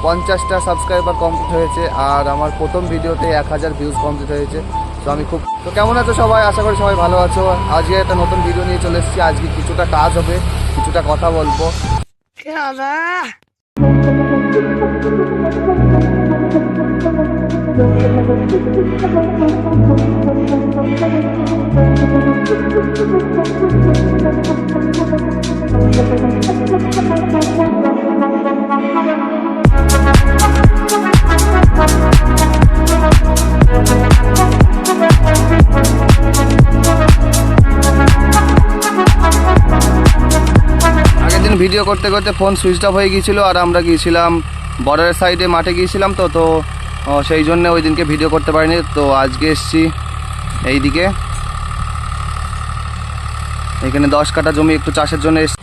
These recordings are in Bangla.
50টা সাবস্ক্রাইবার কমপ্লিট হয়েছে আর আমার প্রথম ভিডিওতে 1000 ভিউজ কমপ্লিট হয়েছে। তো আমি খুব তো কেমন আছো সবাই, আশা করি সবাই ভালো আছো। আজকে একটা নতুন ভিডিও নিয়ে চলে এসেছি। আজকে কিছুটা কাজ হবে, কিছুটা কথা বলবো। ভিডিও করতে করতে ফোন সুইচ অফ হয়ে গিয়েছিল আর আমরা গিয়েছিলাম বর্ডারের সাইডে, মাঠে গিয়েছিলাম তো সেই জন্য ওই দিনকে ভিডিও করতে পারিনি। তো আজকে এসছি এইদিকে, এখানে 10 কাঠা জমি একটু চাষের জন্য এসছি।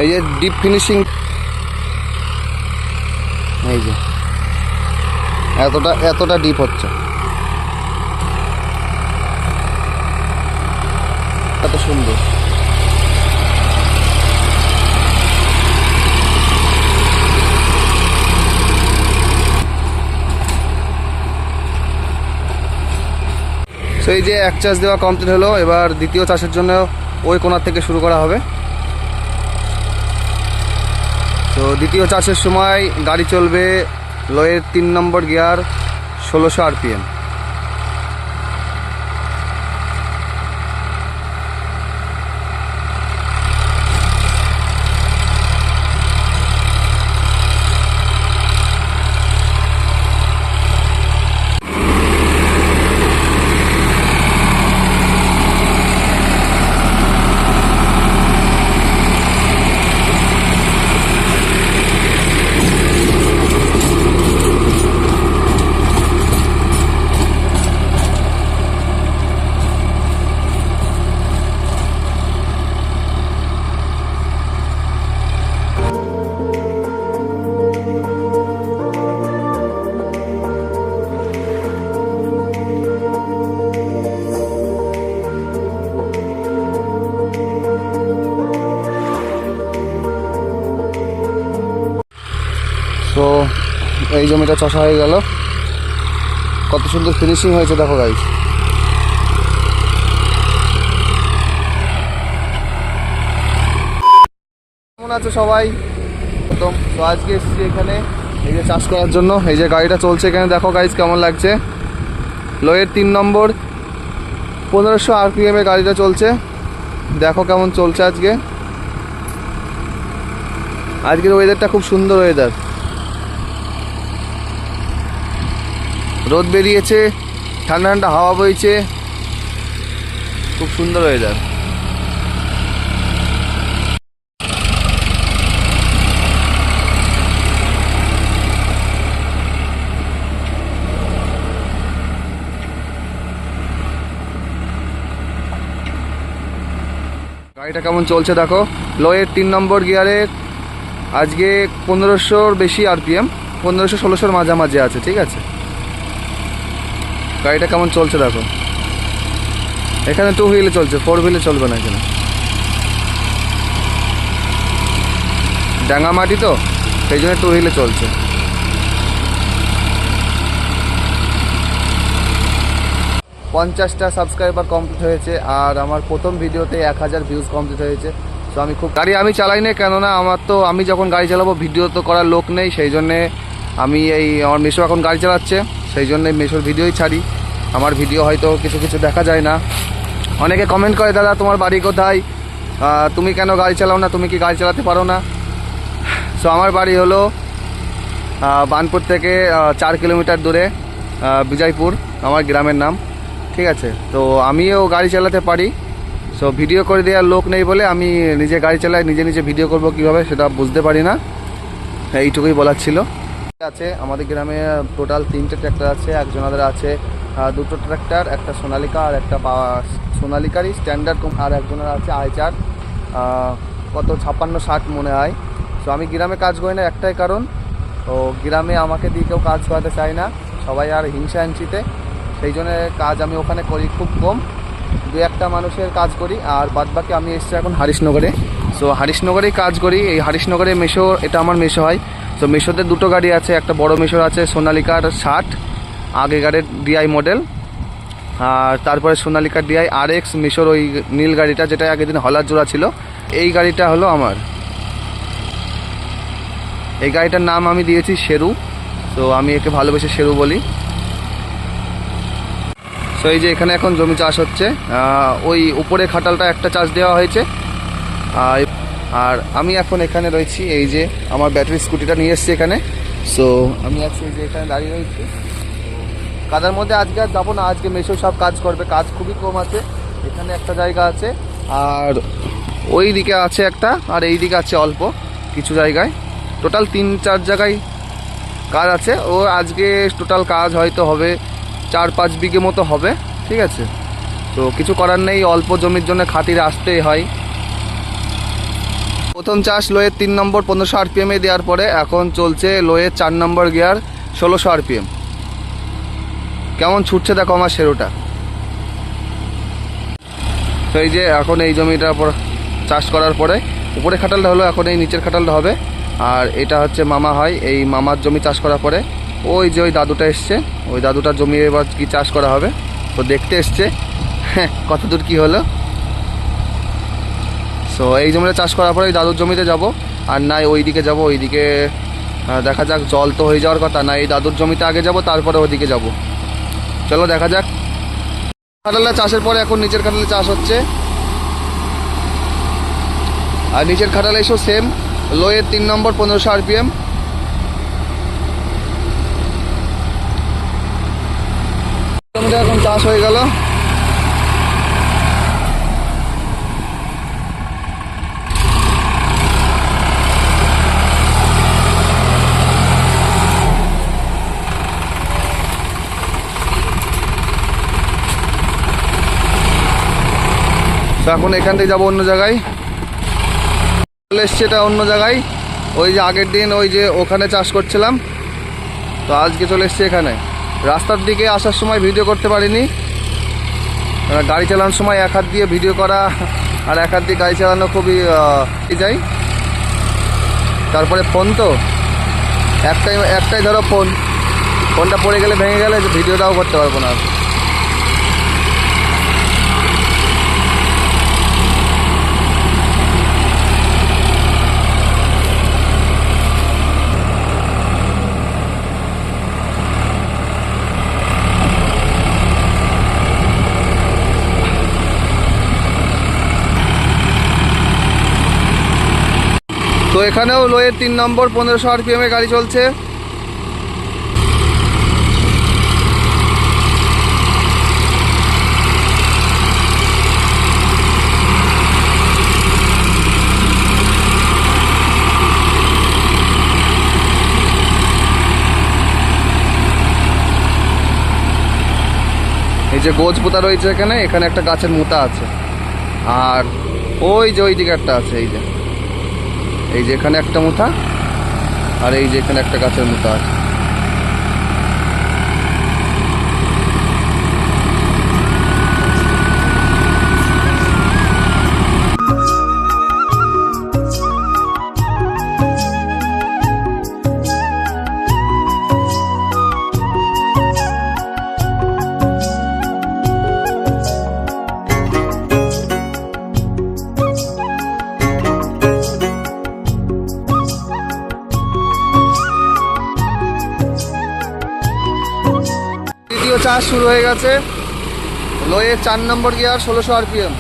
এই যে ডিপ ফিনিশিং, এই যে এতটা ডিপ হচ্ছে, এত সুন্দর। সেই যে এক চাষ দেওয়া কমপ্লিট হলো, এবার দ্বিতীয় চাষের জন্য ওই কোণার থেকে শুরু করা হবে। তো দ্বিতীয় চাষের সময় গাড়ি চলবে লোয়ের 3 নম্বর গিয়ার 1600 RPM। তো এই জমিটা চষা হয়ে গেল, কত সুন্দর ফিনিশিং হয়েছে দেখো গাইস। কেমন আছো সবাই? তো আজকে এসেছি এখানে এই যে চাষ করার জন্য। এই যে গাড়িটা চলছে এখানে, দেখো গাইস কেমন লাগছে। লোয়ের 3 নম্বর 1500 RPM এ গাড়িটা চলছে, দেখো কেমন চলছে। আজকের ওয়েদারটা খুব সুন্দর ওয়েদার, রোদ বেরিয়েছে, ঠান্ডা ঠান্ডা হাওয়া বইছে, খুব সুন্দর ওয়েদার। গাড়িটা কেমন চলছে দেখো। লোয়ের 3 নম্বর গিয়ারের আজকে 1500-র বেশি RPM, 1500-1600-র মাঝামাঝি আছে, ঠিক আছে। গাড়িটা কেমন চলছে দেখো। এখানে 2 হুইলে চলছে, 4 হুইলে চলবে না। এখানে ডাঙ্গা মাটি তো সেই জন্য 2 হুইলে চলছে। টা সাবস্ক্রাইবার কমপ্লিট হয়েছে আর আমার প্রথম ভিডিওতে 1000 ভিউজ কমপ্লিট হয়েছে। তো আমি খুব গাড়ি আমি চালাই না, কেননা আমি যখন গাড়ি চালাবো ভিডিও তো করার লোক নেই, সেই জন্যে আমি আমার মেশো এখন গাড়ি চালাচ্ছে, সেই জন্যে মেশোর ভিডিওই ছাড়ি। আমার ভিডিও হয়তো কিছু কিছু দেখা যায় না। অনেকে কমেন্ট করে, দাদা তোমার বাড়ি কোথায়, তুমি কেন গাড়ি চালাও না, তুমি কি গাড়ি চালাতে পারো না? সো আমার বাড়ি হলো বানপুর থেকে 4 কিলোমিটার দূরে বিজয়পুর আমার গ্রামের নাম, ঠিক আছে। তো আমিও গাড়ি চালাতে পারি, সো ভিডিও করে দেওয়ার লোক নেই বলে আমি নিজে গাড়ি চালাই, নিজে ভিডিও করব কীভাবে সেটা বুঝতে পারি না। এইটুকুই বলার ছিল। আছে আমাদের গ্রামে টোটাল 3টে ট্র্যাক্টর আছে, একজনাদের আছে 2টো ট্র্যাক্টর, একটা সোনালিকা আর একটা সোনালিকারই স্ট্যান্ডার্ড, আর একজনের আছে আইচার কত 56-60 মনে হয়। তো আমি গ্রামে কাজ করি না একটাই কারণ, তো গ্রামে আমাকে দিয়ে কেউ কাজ করাতে চায় না, সবাই আর হিংসা হিংসিতে, সেই জন্য কাজ আমি ওখানে করি খুব কম, 2-1টা মানুষের কাজ করি। আর বাদবাকি আমি এসেছি এখন হরিশনগরে। সো হরিশনগরেই কাজ করি। এই হরিশনগরে মেশো, এটা আমার মেশো হয়। তো মেশোতে দুটো গাড়ি আছে, একটা বড় মেশোর আছে সোনালিকার 60 আগেকারের ডিআই মডেল, আর তারপরে সোনালিকার ডিআই RX মেশোর ওই নীল গাড়িটা, যেটা আগের দিন হলার জোড়া ছিল, এই গাড়িটা হলো আমার। এই গাড়িটার নাম আমি দিয়েছি শেরু, তো আমি একে ভালোবেসে শেরু বলি। সো এই যে এখানে এখন জমি চাষ হচ্ছে, ওই উপরে খাটালটা একটা চাষ দেওয়া হয়েছে। আর আমি এখন এখানে রয়েছি, এই যে আমার ব্যাটারি স্কুটিটা নিয়ে এসেছি এখানে। সো আমি আজকে এই যে এখানে দাঁড়িয়ে রয়েছি। কাদার মধ্যে আজকে আর যাবো না, আজকে মেশো সব কাজ করবে, কাজ খুবই কম আছে। এখানে একটা জায়গা আছে, আর ওই দিকে আছে একটা, আর এই দিকে আছে অল্প কিছু জায়গায়, টোটাল 3-4 জায়গায় কাজ আছে। ও আজকে টোটাল কাজ হয়তো হবে 4-5 বিঘে মতো হবে, ঠিক আছে। তো কিছু করার নেই, অল্প জমির জন্য খাতিরে আসতেই হয়। প্রথম চাষ লোয়ের 3 নম্বর 1500 RPM দেওয়ার পরে এখন চলছে লোয়ের 4 নম্বর গিয়ার 1600 RPM। কেমন ছুটছে দেখো আমার শেরুটা। তো এই যে এখন এই জমিটার পর চাষ করার পরে উপরে খাটালটা হলো, এখন এই নিচের খাটালটা হবে। আর এটা হচ্ছে মামা হয়, এই মামার জমি চাষ করার পরে ওই যে ওই দাদুটা এসছে, ওই দাদুটার জমি এবার কি চাষ করা হবে, তো দেখতে এসছে কত দূর কী হলো। সো এই জমিটা চাষ করার পরে ওই দাদুর জমিতে যাব, আর নাই ওই দিকে যাবো। ওই দিকে দেখা যাক, জল তো হয়ে যাওয়ার কথা, না এই দাদুর জমিতে আগে যাব, তারপরে ওইদিকে যাব। চলো দেখা যাক। খাটালে চাষের পরে এখন নিচের খাটালে চাষ হচ্ছে, আর নিচের খাটালে এসো সেম লোয়ের 3 নম্বর 1500 RPM। জমিটা এখন চাষ হয়ে গেল। এখন এখান থেকে যাবো অন্য জায়গায়, চলে এসছে এটা অন্য জায়গায়। ওই যে আগের দিন ওই যে ওখানে চাষ করছিলাম, তো আজকে চলে এসছে এখানে। রাস্তার দিকে আসার সময় ভিডিও করতে পারিনি, গাড়ি চালানোর সময় এক হাত দিয়ে ভিডিও করা আর এক হাত দিয়ে গাড়ি চালানো খুবই যাই। তারপরে ফোন তো একটাই ধরো, ফোনটা পড়ে গেলে ভেঙে গেলে ভিডিওটাও করতে পারবো না। তো এখানেও লোয়ের 3 নম্বর 1500 RPM গাড়ি চলছে। এই যে গোছ পোতা রয়েছে এখানে, এখানে একটা গাছের মোতা আছে, আর ওই যে ওই দিকে একটা আছে, এই যে এখানে একটা মুথা, আর এই যে এখানে একটা গাছের মুথা আছে। চাষ শুরু হয়ে গেছে, লোয়ের 4 নম্বর গিয়ার 1600 RPM।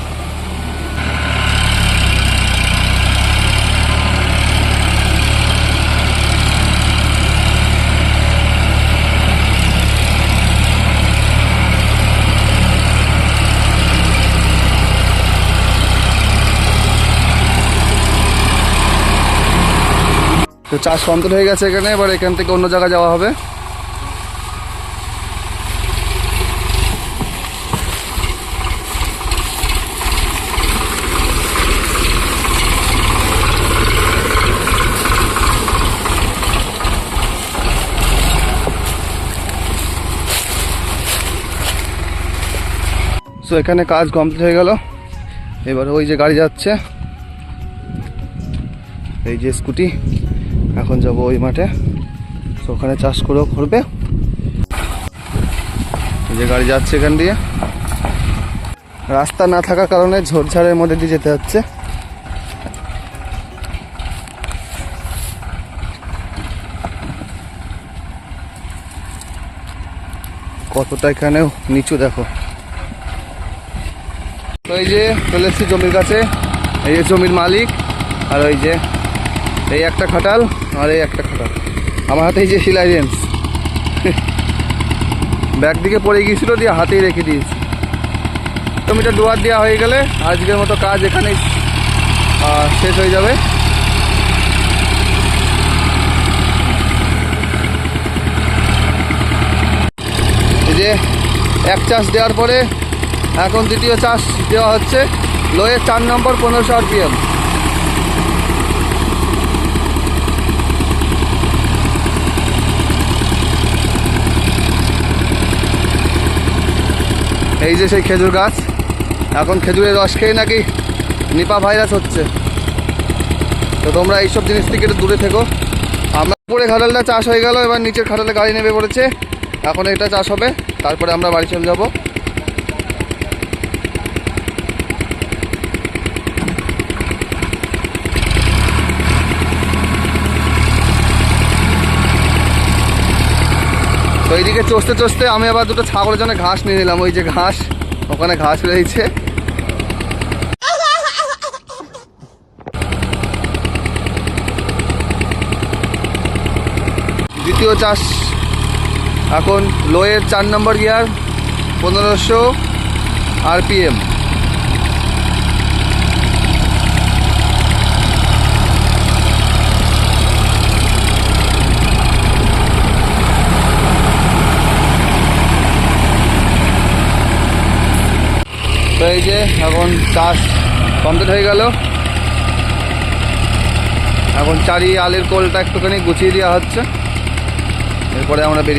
তো চাষ কমপ্লিট হয়ে গেছে এখানে, এবার এখান থেকে অন্য জায়গায় যাওয়া হবে। সো এখানে কাজ কমপ্লিট হয়ে গেল। এবার ওই যে গাড়ি যাচ্ছে, এই যে স্কুটি, এখন যাব ওই মাঠে। তো ওখানে চাষ করবে। এই যে গাড়ি যাচ্ছে এখান দিয়ে, রাস্তা না থাকার কারণে ঝোড়ঝাড়ের মধ্যে দিয়ে যেতে হচ্ছে। কতটা এখানেও নিচু দেখো। তো এই যে চলে এসেছি জমির কাছে, এই যে জমির মালিক, আর ওই যে এই একটা খাটাল আর এই একটা খাটাল, আমার হাতে এই যে সিলাই রেঞ্জ ব্যাগ দিকে পড়ে গিয়েছিল, দিয়ে হাতেই রেখে দিয়েছি। জমিটা ডুয়ার দেওয়া হয়ে গেলে আজকের মতো কাজ এখানেই শেষ হয়ে যাবে। এই যে এক চাষ দেওয়ার পরে এখন দ্বিতীয় চাষ দেওয়া হচ্ছে, লোয়ে 4 নম্বর 1500 RPM। এই যে সেই খেজুর গাছ, এখন খেজুরের রস খেয়ে নাকি নিপা ভাইরাস হচ্ছে, তো তোমরা এইসব জিনিস থেকে একটু দূরে থেকো। আমরা উপরে খাটালটা চাষ হয়ে গেল, এবার নিচের খাটালে গাড়ি নেমে পড়েছে, এখন এটা চাষ হবে, তারপরে আমরা বাড়ি চলে যাব। তো এইদিকে চষতে চষতে আমি আবার দুটো ছাগলের জন্য ঘাস নিয়ে নিলাম, ওই যে ঘাস, ওখানে ঘাস রয়েছে। দ্বিতীয় চাষ এখন লোয়ের 4 নম্বর গিয়ার 1500 RPM। তো এই যে এখন চাষ কমপ্লিট হয়ে গেল, এখন চারি আলের কোলটা একটুখানি গুছিয়ে দেওয়া হচ্ছে, এরপরে আমরা বেরিয়ে